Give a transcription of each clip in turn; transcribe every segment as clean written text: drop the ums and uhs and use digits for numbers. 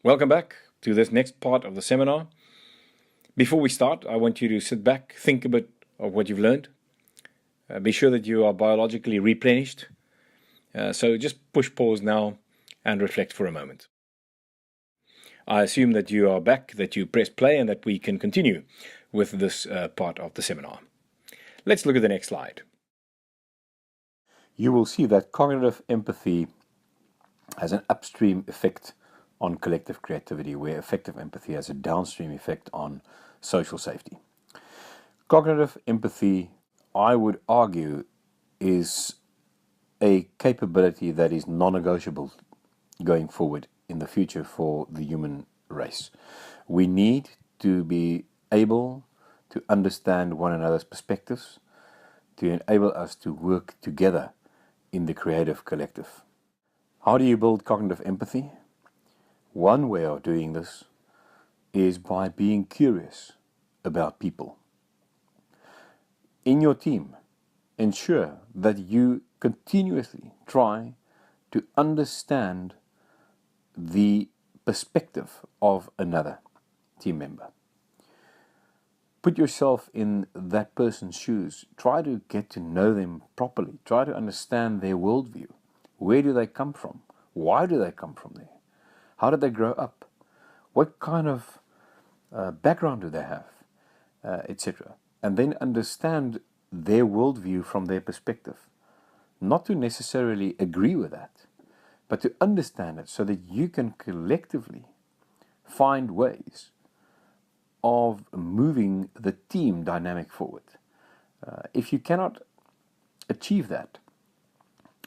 Welcome back to this next part of the seminar. Before we start, I want you to sit back, think a bit of what you've learned. Be sure that you are biologically replenished. So just push pause now and reflect for a moment. I assume that you are back, that you press play, and that we can continue with this part of the seminar. Let's look at the next slide. You will see that cognitive empathy has an upstream effect on collective creativity, where effective empathy has a downstream effect on social safety. Cognitive empathy, I would argue, is a capability that is non-negotiable going forward in the future for the human race. We need to be able to understand one another's perspectives to enable us to work together in the creative collective. How do you build cognitive empathy? One way of doing this is by being curious about people. In your team, ensure that you continuously try to understand the perspective of another team member. Put yourself in that person's shoes. Try to get to know them properly. Try to understand their worldview. Where do they come from? Why do they come from there? How did they grow up? What kind of background do they have? Etc. And then understand their worldview from their perspective. Not to necessarily agree with that, but to understand it so that you can collectively find ways of moving the team dynamic forward. If you cannot achieve that,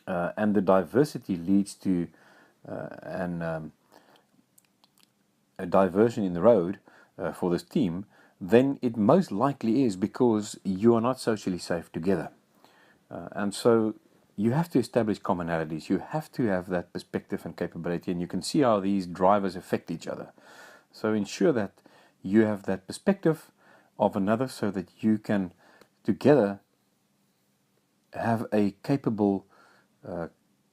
and the diversity leads to a diversion in the road for this team, then it most likely is because you are not socially safe together. And so you have to establish commonalities. You have to have that perspective and capability, and you can see how these drivers affect each other. So ensure that you have that perspective of another so that you can together have a capable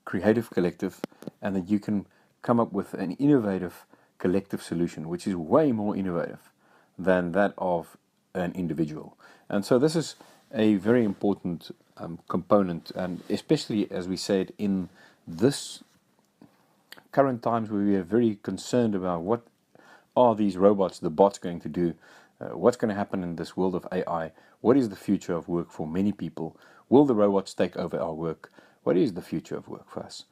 creative collective, and that you can come up with an innovative collective solution, which is way more innovative than that of an individual. And so this is a very important component, and especially, as we said, in this current times where we are very concerned about what are these robots, the bots, going to do, what's going to happen in this world of AI, what is the future of work for many people, will the robots take over our work, what is the future of work for us?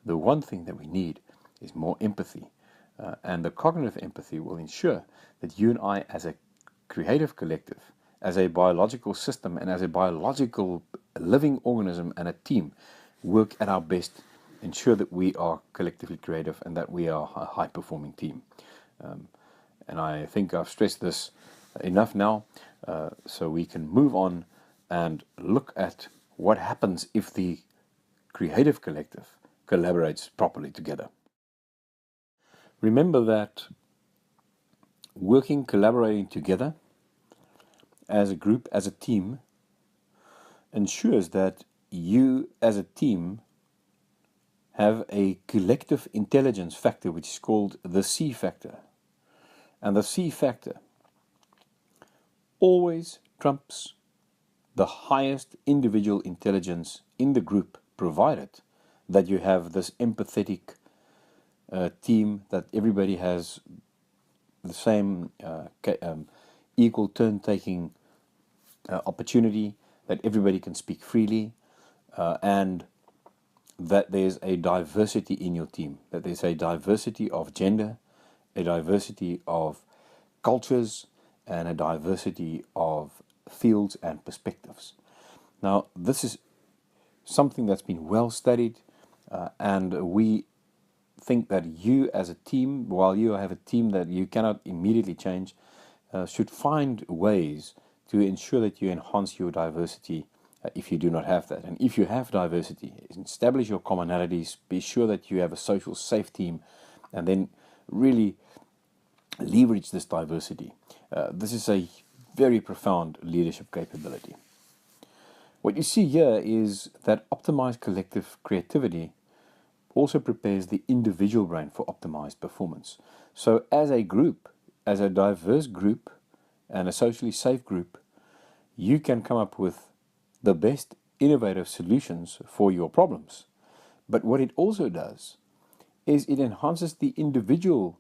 The one thing that we need is more empathy, and the cognitive empathy will ensure that you and I, as a creative collective, as a biological system, and as a biological living organism and a team, work at our best, ensure that we are collectively creative and that we are a high-performing team. And I think I've stressed this enough now, so we can move on and look at what happens if the creative collective collaborates properly together. Remember that working, collaborating together as a group, as a team, ensures that you as a team have a collective intelligence factor, which is called the C factor. And the C factor always trumps the highest individual intelligence in the group, provided that you have this empathetic team, that everybody has the same equal turn-taking opportunity, that everybody can speak freely, and that there's a diversity in your team, that there's a diversity of gender, a diversity of cultures, and a diversity of fields and perspectives. Now, this is something that's been well studied, and we think that you as a team, while you have a team that you cannot immediately change, should find ways to ensure that you enhance your diversity if you do not have that. And if you have diversity, establish your commonalities, be sure that you have a social safe team, and then really leverage this diversity. This is a very profound leadership capability. What you see here is that optimized collective creativity also prepares the individual brain for optimized performance. So as a group, as a diverse group and a socially safe group, you can come up with the best innovative solutions for your problems. But what it also does is it enhances the individual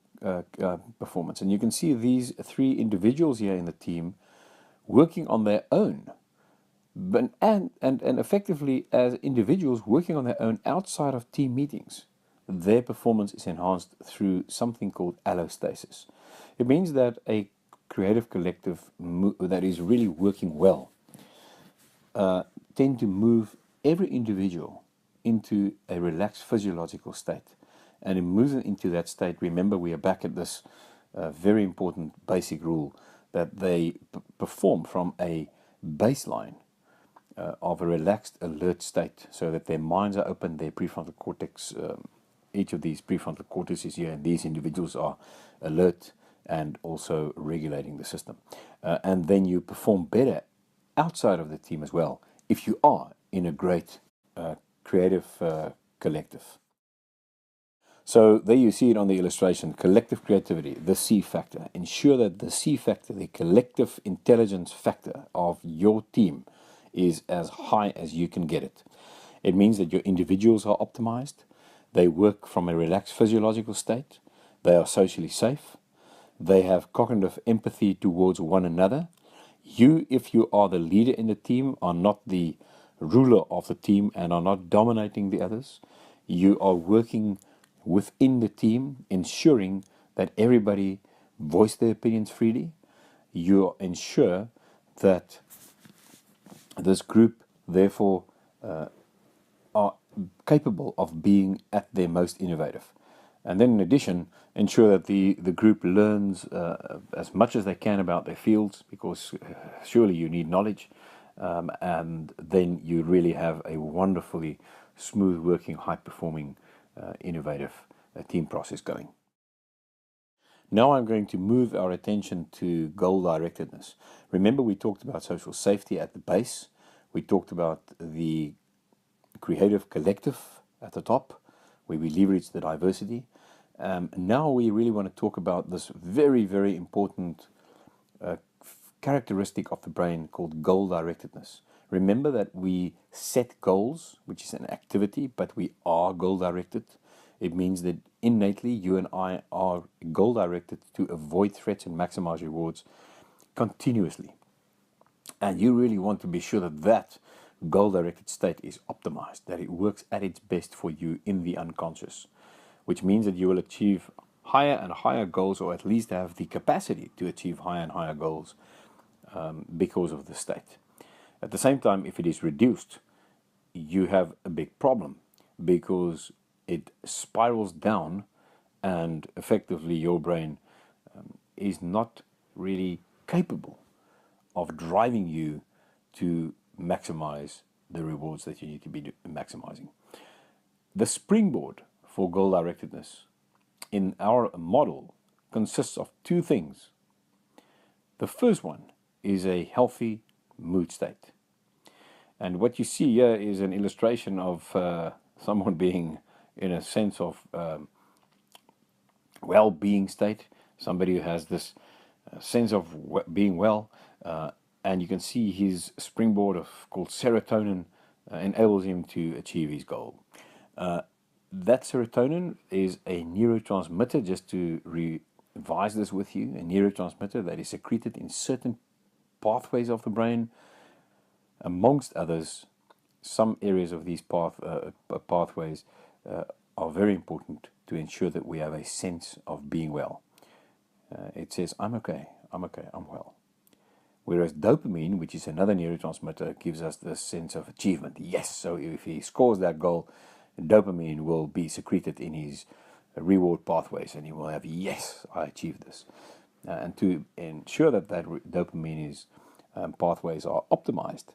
performance. And you can see these three individuals here in the team working on their own, but, and effectively as individuals working on their own outside of team meetings. Their performance is enhanced through something called allostasis. It means that a creative collective that is really working well tend to move every individual into a relaxed physiological state. And in moving into that state, remember we are back at this very important basic rule that they perform from a baseline of a relaxed, alert state, so that their minds are open, their prefrontal cortex, each of these prefrontal cortices here, and these individuals are alert and also regulating the system. And then you perform better outside of the team as well, if you are in a great creative collective. So there you see it on the illustration, collective creativity, the C factor. Ensure that the C factor, the collective intelligence factor of your team, is as high as you can get it. It means that your individuals are optimized, they work from a relaxed physiological state, they are socially safe, they have cognitive empathy towards one another. You, if you are the leader in the team, are not the ruler of the team and are not dominating the others. You are working within the team, ensuring that everybody voice their opinions freely. You ensure that this group, therefore, are capable of being at their most innovative. And then in addition, ensure that the group learns as much as they can about their fields, because surely you need knowledge. And then you really have a wonderfully smooth working, high performing, innovative team process going. Now I'm going to move our attention to goal directedness. Remember, we talked about social safety at the base. We talked about the creative collective at the top, where we leverage the diversity. Now we really want to talk about this very, very important characteristic of the brain called goal directedness. Remember that we set goals, which is an activity, but we are goal directed. It means that innately you and I are goal directed to avoid threats and maximize rewards continuously. And you really want to be sure that that goal-directed state is optimized, that it works at its best for you in the unconscious, which means that you will achieve higher and higher goals, or at least have the capacity to achieve higher and higher goals because of the state. At the same time, if it is reduced, you have a big problem, because it spirals down and effectively your brain is not really capable of driving you to maximize the rewards that you need to be maximizing. The springboard for goal directedness in our model consists of two things. The first one is a healthy mood state. And what you see here is an illustration of someone being in a sense of well-being state, somebody who has this sense of being well, and you can see his springboard called serotonin enables him to achieve his goal. That serotonin is a neurotransmitter, just to revise this with you, a neurotransmitter that is secreted in certain pathways of the brain. Amongst others, some areas of these pathways are very important to ensure that we have a sense of being well. It says, I'm okay, I'm well. Whereas dopamine, which is another neurotransmitter, gives us this sense of achievement. Yes, so if he scores that goal, dopamine will be secreted in his reward pathways, and he will have, yes, I achieved this. And to ensure that dopamine pathways are optimized,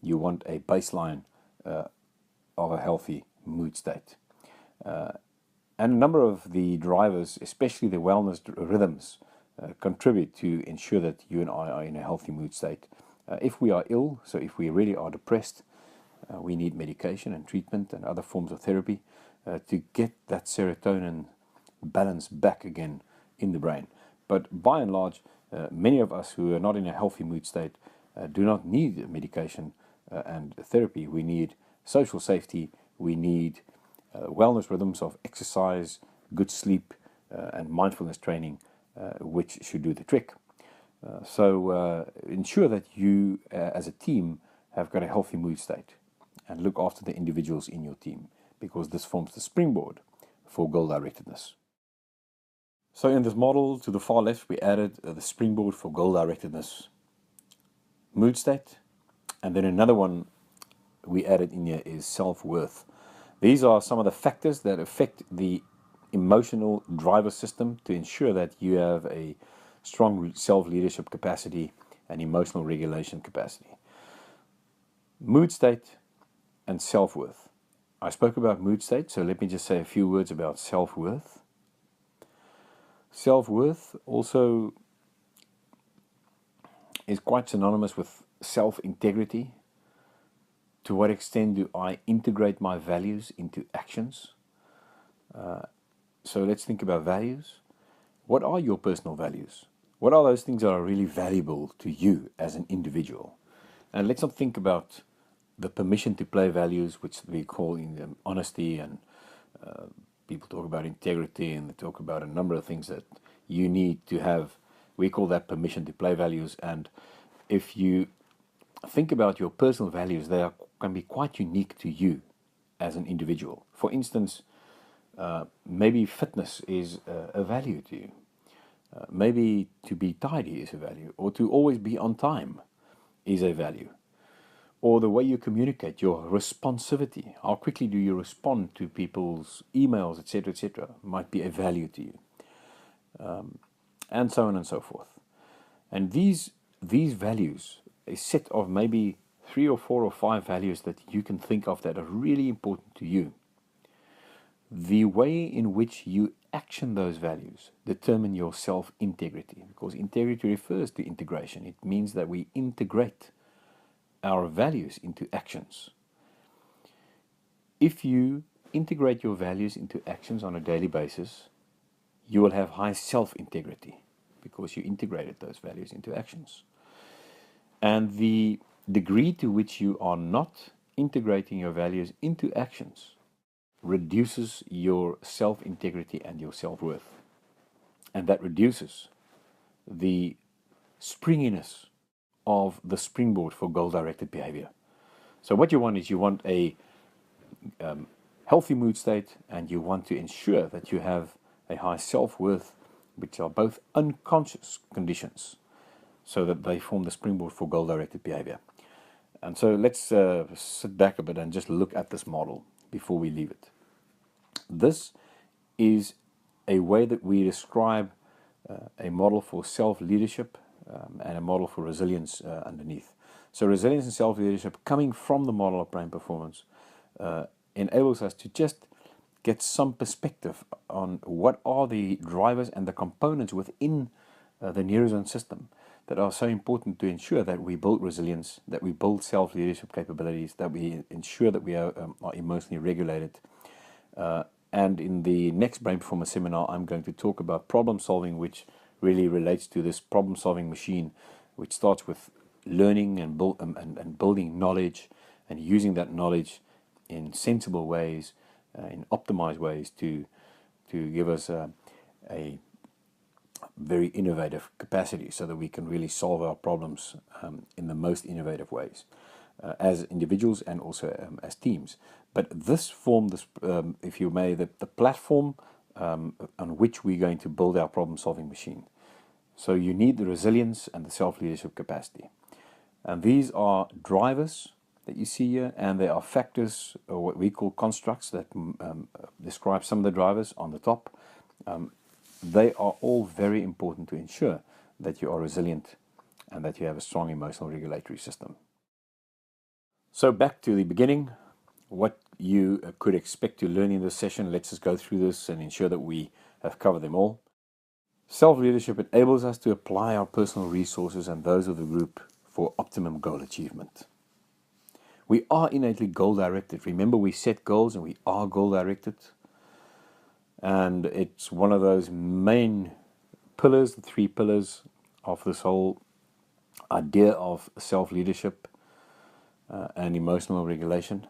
you want a baseline of a healthy mood state. And a number of the drivers, especially the wellness rhythms, contribute to ensure that you and I are in a healthy mood state. If we are ill, so if we really are depressed, we need medication and treatment and other forms of therapy. to get that serotonin balance back again in the brain. But by and large, many of us who are not in a healthy mood state do not need medication and therapy. We need social safety, we need wellness rhythms of exercise, good sleep, and mindfulness training, which should do the trick. So ensure that you, as a team, have got a healthy mood state and look after the individuals in your team, because this forms the springboard for goal-directedness. So in this model, to the far left, we added the springboard for goal-directedness mood state. And then another one we added in here is self-worth. These are some of the factors that affect the emotional driver system to ensure that you have a strong self-leadership capacity and emotional regulation capacity. Mood state and self-worth. I spoke about mood state, so let me just say a few words about self-worth. Self-worth also is quite synonymous with self-integrity. To what extent do I integrate my values into actions? So let's think about values. What are your personal values? What are those things that are really valuable to you as an individual? And let's not think about the permission to play values, which we call in them honesty, and people talk about integrity, and they talk about a number of things that you need to have. We call that permission to play values. And if you think about your personal values, can be quite unique to you as an individual. For instance, maybe fitness is a value to you. Maybe to be tidy is a value, or to always be on time is a value. Or the way you communicate, your responsivity, how quickly do you respond to people's emails, etc., might be a value to you, and so on and so forth. And these values, a set of maybe 3 or 4 or 5 values that you can think of that are really important to you. The way in which you action those values determine your self-integrity, because integrity refers to integration. It means that we integrate our values into actions. If you integrate your values into actions on a daily basis, you will have high self-integrity because you integrated those values into actions. And the degree to which you are not integrating your values into actions reduces your self-integrity and your self-worth. And that reduces the springiness of the springboard for goal-directed behavior. So what you want is you want a healthy mood state, and you want to ensure that you have a high self-worth, which are both unconscious conditions, so that they form the springboard for goal-directed behavior. And so let's sit back a bit and just look at this model before we leave it. This is a way that we describe a model for self-leadership and a model for resilience underneath. So resilience and self-leadership, coming from the model of brain performance, enables us to just get some perspective on what are the drivers and the components within the Neurozone system that are so important to ensure that we build resilience, that we build self-leadership capabilities, that we ensure that we are emotionally regulated. And in the next Brain Performance seminar, I'm going to talk about problem solving, which really relates to this problem solving machine, which starts with learning and building knowledge and using that knowledge in sensible ways, in optimized ways to give us a very innovative capacity so that we can really solve our problems in the most innovative ways as individuals and also as teams. But this forms, if you may, the platform on which we're going to build our problem-solving machine. So you need the resilience and the self-leadership capacity. And these are drivers that you see here, and there are factors, or what we call constructs, that describe some of the drivers on the top. They are all very important to ensure that you are resilient and that you have a strong emotional regulatory system. So back to the beginning, what you could expect to learn in this session. Let's just go through this and ensure that we have covered them all. Self-leadership enables us to apply our personal resources and those of the group for optimum goal achievement. We are innately goal-directed. Remember, we set goals and we are goal-directed. And it's one of those main pillars, the 3 pillars of this whole idea of self-leadership and emotional regulation.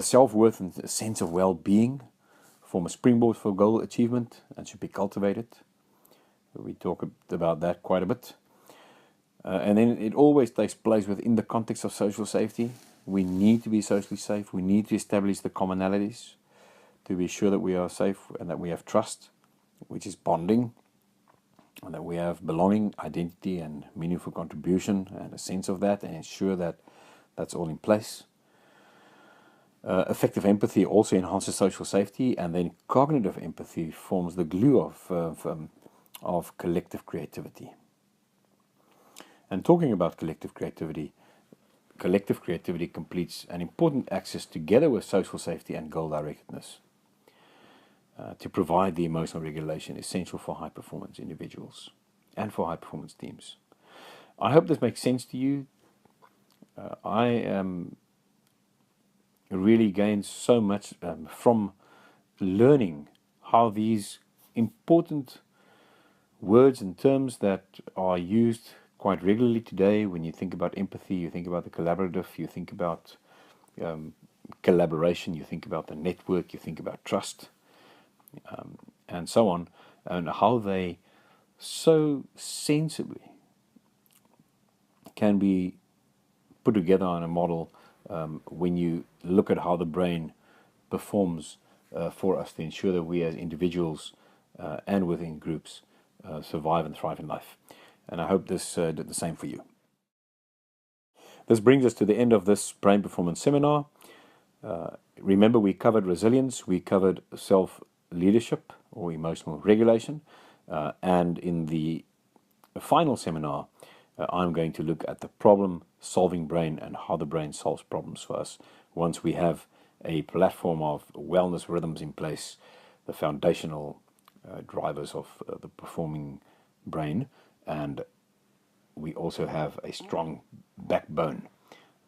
Self-worth and a sense of well-being form a springboard for goal achievement and should be cultivated. We talk about that quite a bit. And then it always takes place within the context of social safety. We need to be socially safe. We need to establish the commonalities to be sure that we are safe and that we have trust, which is bonding, and that we have belonging, identity, and meaningful contribution, and a sense of that, and ensure that that's all in place. Effective empathy also enhances social safety, and then cognitive empathy forms the glue of collective creativity. And talking about collective creativity completes an important axis together with social safety and goal directedness to provide the emotional regulation essential for high performance individuals and for high performance teams. I hope this makes sense to you. I really gained so much from learning how these important words and terms that are used quite regularly today. When you think about empathy, you think about the collaborative, you think about collaboration, you think about the network, you think about trust, and so on, and how they so sensibly can be put together on a model when you look at how the brain performs for us to ensure that we as individuals and within groups survive and thrive in life. And I hope this did the same for you. This brings us to the end of this brain performance seminar. Remember, we covered resilience, we covered self-leadership or emotional regulation, and in the final seminar, I'm going to look at the problem-solving brain and how the brain solves problems for us once we have a platform of wellness rhythms in place, the foundational drivers of the performing brain, and we also have a strong backbone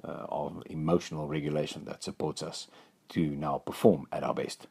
of emotional regulation that supports us to now perform at our best.